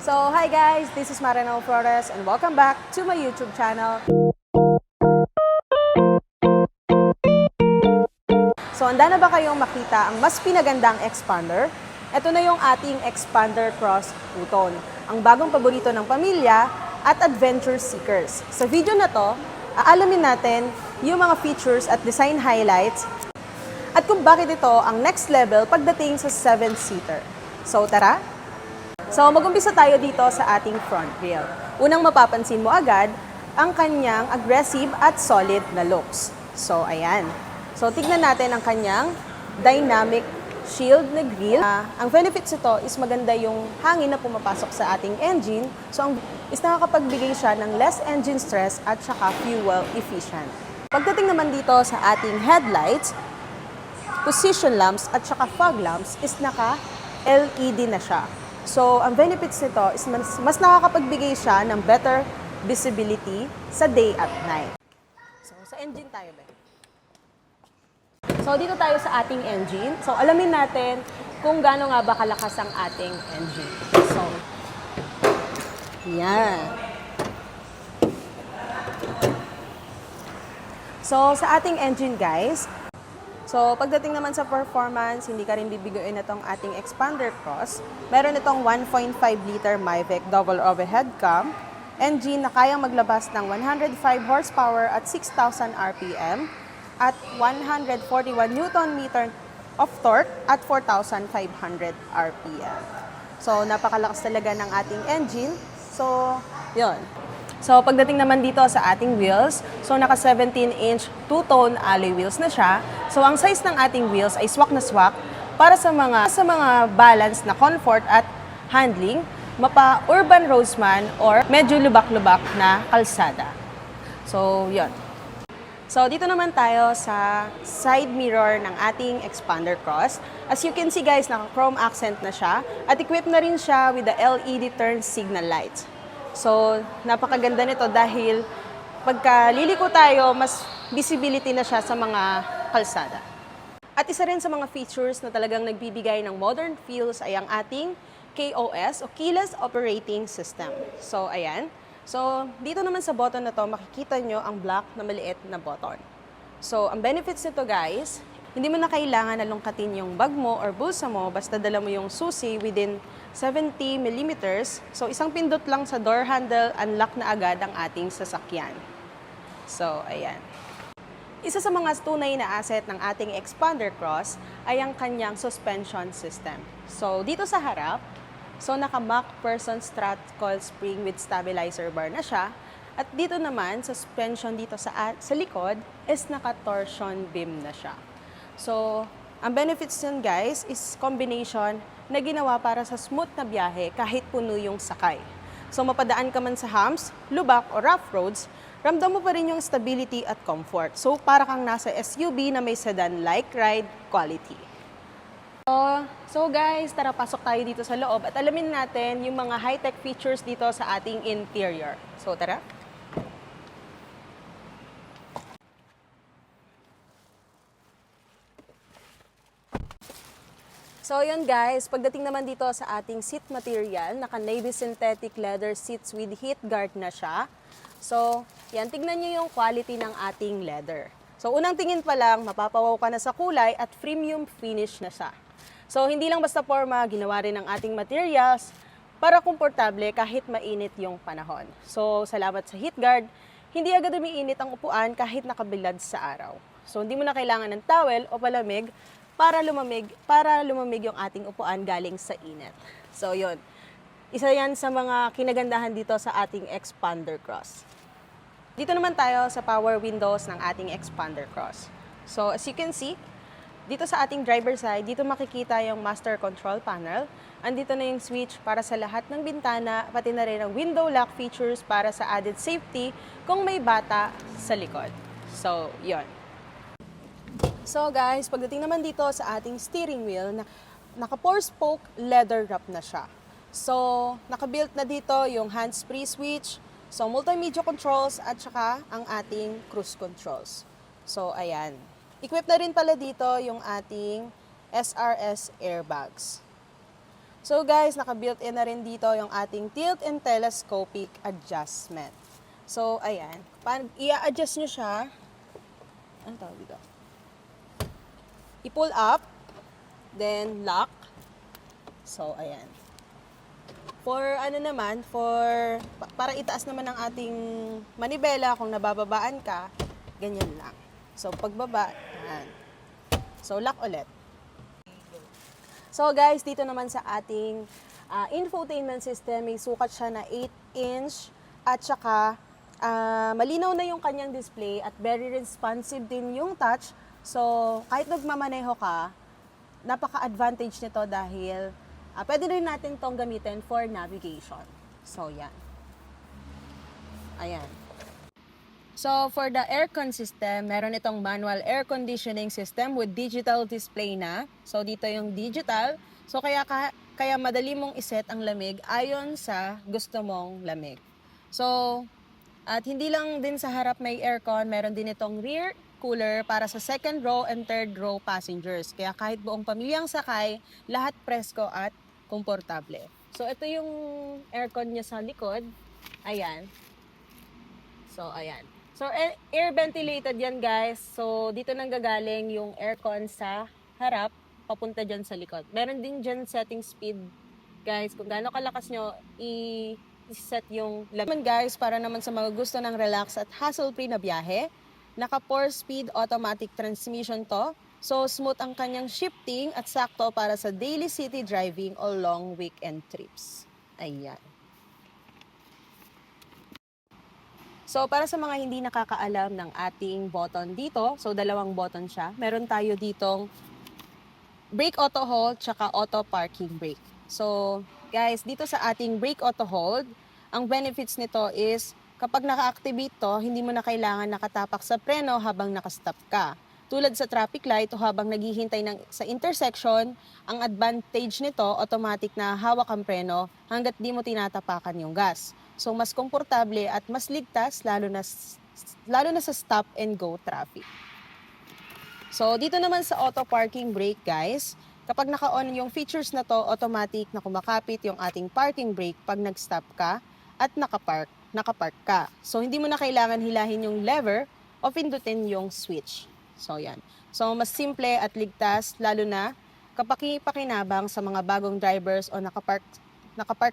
So, hi guys! This is Marinel Flores and welcome back to my YouTube channel. So, handa na ba kayong makita ang mas pinagandang expander? Ito na yung ating Expander Cross 2-tone, ang bagong paborito ng pamilya at adventure seekers. Sa video na to, aalamin natin yung mga features at design highlights at kung bakit ito ang next level pagdating sa 7-seater. So, tara! So, mag-umpisa tayo dito sa ating front wheel. Unang mapapansin mo agad, ang kanyang aggressive at solid na looks. So, ayan. So, tignan natin ang kanyang dynamic shield na grille. Ang benefits ito is maganda yung hangin na pumapasok sa ating engine. So, nakakapagbigay siya ng less engine stress at saka fuel efficient. Pagdating naman dito sa ating headlights, position lamps at saka fog lamps is naka-LED na siya. So, ang benefits nito is mas nakakapagbigay siya ng better visibility sa day at night. So, sa engine tayo ba? So, dito tayo sa ating engine. So, alamin natin kung gaano nga ba kalakas ang ating engine. So, yan. So, sa ating engine guys, so, pagdating naman sa performance, hindi ka rin bibigoyin na itong ating Expander Cross. Meron itong 1.5 liter Mavic double overhead cam, engine na kayang maglabas ng 105 horsepower at 6,000 RPM, at 141 Newton-meter of torque at 4,500 RPM. So, napakalakas talaga ng ating engine. So, yun. So, pagdating naman dito sa ating wheels, so naka 17-inch two-tone alloy wheels na siya. So, ang size ng ating wheels ay swak na swak para sa mga balance na comfort at handling, mapa-urban roadsman or medyo lubak-lubak na kalsada. So, yun. So, dito naman tayo sa side mirror ng ating Expander Cross. As you can see guys, naka-chrome accent na siya at equipped na rin siya with the LED turn signal lights. So, napakaganda nito dahil pagka liliko tayo, mas visibility na siya sa mga kalsada. At isa rin sa mga features na talagang nagbibigay ng modern feels ay ang ating KOS o Keyless Operating System. So, ayan. So, dito naman sa button na to, makikita nyo ang black na maliit na button. So, ang benefits nito guys, hindi mo na kailangan na lungkatin yung bag mo or bulsa mo, basta dala mo yung susi within 70 millimeters. So, isang pindot lang sa door handle, unlock na agad ang ating sasakyan. So, ayan. Isa sa mga tunay na asset ng ating Expander Cross ay ang kanyang suspension system. So, dito sa harap, so naka-Mach Person strut coil spring with stabilizer bar na siya. At dito naman, suspension dito sa likod is naka-torsion beam na siya. So, ang benefits nun guys is combination na ginawa para sa smooth na biyahe kahit puno yung sakay. So, mapadaan ka man sa humps, lubak o rough roads, ramdam mo pa rin yung stability at comfort. So, para kang nasa SUV na may sedan-like ride quality. So guys, tara pasok tayo dito sa loob at alamin natin yung mga high-tech features dito sa ating interior. So, tara! So yun guys, pagdating naman dito sa ating seat material, naka-navy synthetic leather seats with heat guard na siya. So, yan, tignan nyo yung quality ng ating leather. So, unang tingin pa lang, mapapawaw ka na sa kulay at premium finish na siya. So, hindi lang basta forma, ginawa rin ng ating materials para komportable kahit mainit yung panahon. So, salamat sa heat guard, hindi agad umiinit ang upuan kahit nakabilad sa araw. So, hindi mo na kailangan ng towel o palamig para lumamig yung ating upuan galing sa init. So, yun. Isa yan sa mga kinagandahan dito sa ating Expander Cross. Dito naman tayo sa power windows ng ating Expander Cross. So, as you can see, dito sa ating driver side, dito makikita yung master control panel. Andito na yung switch para sa lahat ng bintana, pati na rin ang window lock features para sa added safety kung may bata sa likod. So, yun. So guys, pagdating naman dito sa ating steering wheel, naka 4-spoke leather wrap na siya. So, naka-built na dito yung hands-free switch, so multimedia controls at saka ang ating cruise controls. So, ayan. Equipped na rin pala dito yung ating SRS airbags. So guys, naka-built-in na rin dito yung ating tilt and telescopic adjustment. So, ayan. Pag i-adjust nyo siya, ano tawag dito? I-pull up, then lock. So, ayan. For ano naman, para itaas naman ang ating manibela, kung nabababaan ka, ganyan lang. So, pagbaba, ayan. So, lock ulit. So, guys, dito naman sa ating infotainment system, may sukat siya na 8-inch at saka malinaw na yung kanyang display at very responsive din yung touch. So, kahit nagmamaneho ka, napaka-advantage nito dahil pwede rin natin tong gamitin for navigation. So, yan. Ayan. So, for the aircon system, meron itong manual air conditioning system with digital display na. So, dito yung digital. So, kaya madali mong iset ang lamig ayon sa gusto mong lamig. So, at hindi lang din sa harap may aircon, meron din itong rear cooler para sa second row and third row passengers. Kaya kahit buong pamilyang sakay, lahat presko at komportable. So, ito yung aircon niya sa likod. Ayan. So, ayan. So, air ventilated yan, guys. So, dito nang gagaling yung aircon sa harap, papunta dyan sa likod. Meron din dyan setting speed, guys. Kung gaano kalakas nyo, i-set yung laman, guys, para naman sa mga gusto ng relax at hassle-free na biyahe. Naka 4-speed automatic transmission to. So, smooth ang kanyang shifting at sakto para sa daily city driving o long weekend trips. Ayan. So, para sa mga hindi nakakaalam ng ating button dito, so dalawang button siya. Meron tayo ditong brake auto hold tsaka auto parking brake. So, guys, dito sa ating brake auto hold, ang benefits nito is kapag naka-activate to, hindi mo na kailangan nakatapak sa preno habang nakastop ka. Tulad sa traffic light o habang naghihintay sa intersection, ang advantage nito, automatic na hawak ang preno hanggat di mo tinatapakan yung gas. So, mas komportable at mas ligtas lalo na sa stop and go traffic. So, dito naman sa auto parking brake, guys, kapag naka-on yung features na to, automatic na kumakapit yung ating parking brake pag nag-stop ka at nakapark ka. So, hindi mo na kailangan hilahin yung lever o pindutin yung switch. So, yan. So, mas simple at ligtas, lalo na kapag pakinabang sa mga bagong drivers o nakapark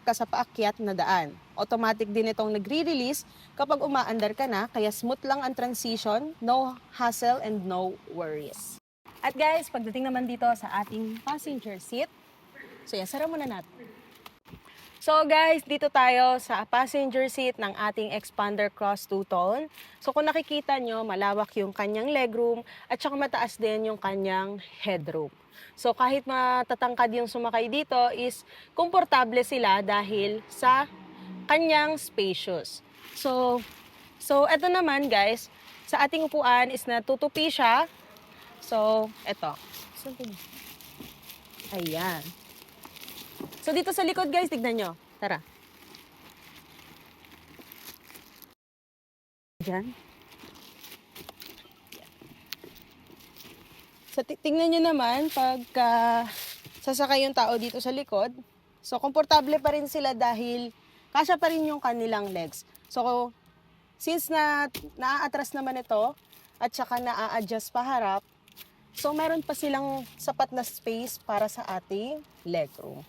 ka sa paakyat na daan. Automatic din itong nagre-release kapag umaandar ka na, kaya smooth lang ang transition, no hassle and no worries. At guys, pagdating naman dito sa ating passenger seat, so yan, sara muna natin. So guys, dito tayo sa passenger seat ng ating Xpander Cross two-tone. So kung nakikita nyo, malawak yung kanyang legroom at saka mataas din yung kanyang headroom. So kahit matatangkad yung sumakay dito is komportable sila dahil sa kanyang spacious. So eto naman guys, sa ating upuan is natutupi siya. So eto. Ayan. So dito sa likod guys, tignan nyo. Tara. Diyan. So tingnan nyo naman pagka sasakay yung tao dito sa likod. So komportable pa rin sila dahil kasya pa rin yung kanilang legs. So since naaatras naman ito at saka naa-adjust pa harap, so meron pa silang sapat na space para sa ating legroom.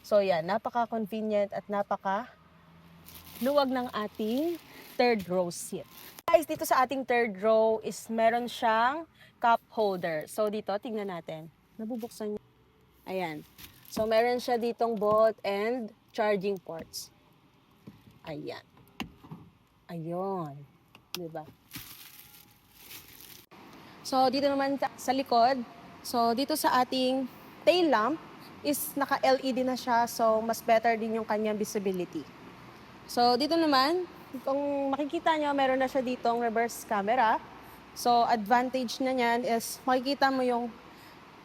So yan, napaka-convenient at napaka-luwag ng ating third row seat. Guys, dito sa ating third row is meron siyang cup holder. So dito, tingnan natin. Nabubuksan niya. Ayan. So meron siya ditong bolt and charging ports. Ayan. Ayun. Diba? So dito naman sa likod, so dito sa ating tail lamp, is naka-LED na siya, so mas better din yung kanyang visibility. So dito naman, kung makikita nyo, meron na siya ditong reverse camera. So advantage na niyan is makikita mo yung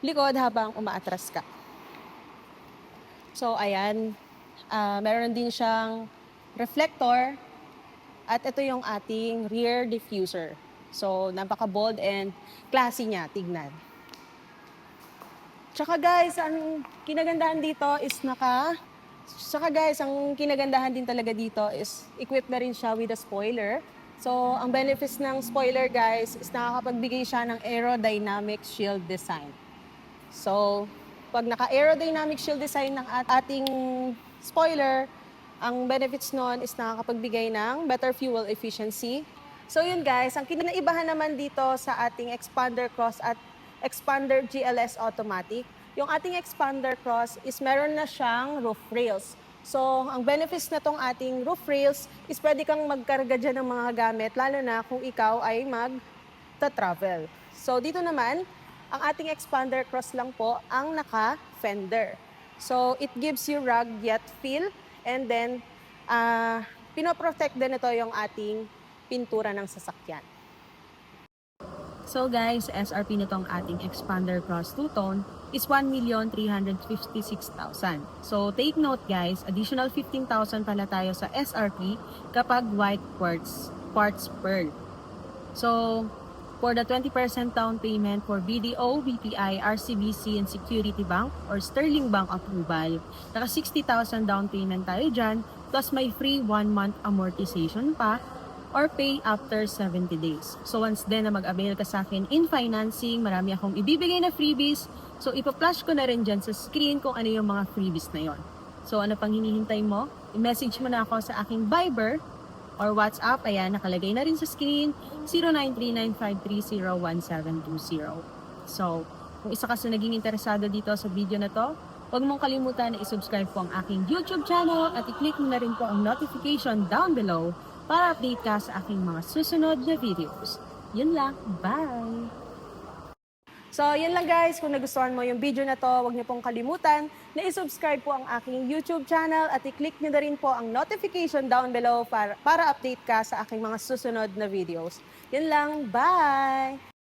likod habang umaatras ka. So ayan, meron din siyang reflector at ito yung ating rear diffuser. So napaka-bold and classy niya, tignan. Tsaka guys, ang kinagandahan dito is ang kinagandahan din talaga dito is equipped na rin siya with a spoiler. So, ang benefits ng spoiler guys is nakakapagbigay siya ng aerodynamic shield design. So, pag naka-aerodynamic shield design ng ating spoiler, ang benefits nun is nakakapagbigay ng better fuel efficiency. So yun guys, ang kinaibahan naman dito sa ating Expander Cross at Expander GLS Automatic, yung ating Expander Cross is meron na siyang roof rails. So, ang benefits na tong ating roof rails is pwede kang magkarga dyan ng mga gamit, lalo na kung ikaw ay mag-travel. So, dito naman, ang ating Expander Cross lang po ang naka-fender. So, it gives you rugged feel and then, pinoprotect din ito yung ating pintura ng sasakyan. So guys, SRP nitong ating Expander Cross two-tone is 1,356,000. So take note guys, additional 15,000 pala tayo sa SRP kapag white quartz pearl. So for the 20% down payment for BDO, BPI, RCBC, and Security Bank or Sterling Bank approval, naka 60,000 down payment tayo dyan, plus may free 1-month amortization pa or pay after 70 days. So once din na mag-avail ka sa akin in financing, marami akong ibibigay na freebies. So ipa-flash ko na rin dyan sa screen kung ano yung mga freebies na yon. So ano pang hinihintay mo? I-message mo na ako sa aking Viber or WhatsApp. Ayan, nakalagay na rin sa screen, 093953011720. So kung isa ka sa naging interesado dito sa video na to, huwag mong kalimutan na i-subscribe po ang aking YouTube channel at i-click mo na rin po ang notification down below para update ka sa aking mga susunod na videos. Yun lang. Bye! So, yun lang guys. Kung nagustuhan mo yung video na to, huwag niyo pong kalimutan na i-subscribe po ang aking YouTube channel at i-click niyo na rin po ang notification down below para update ka sa aking mga susunod na videos. Yun lang. Bye!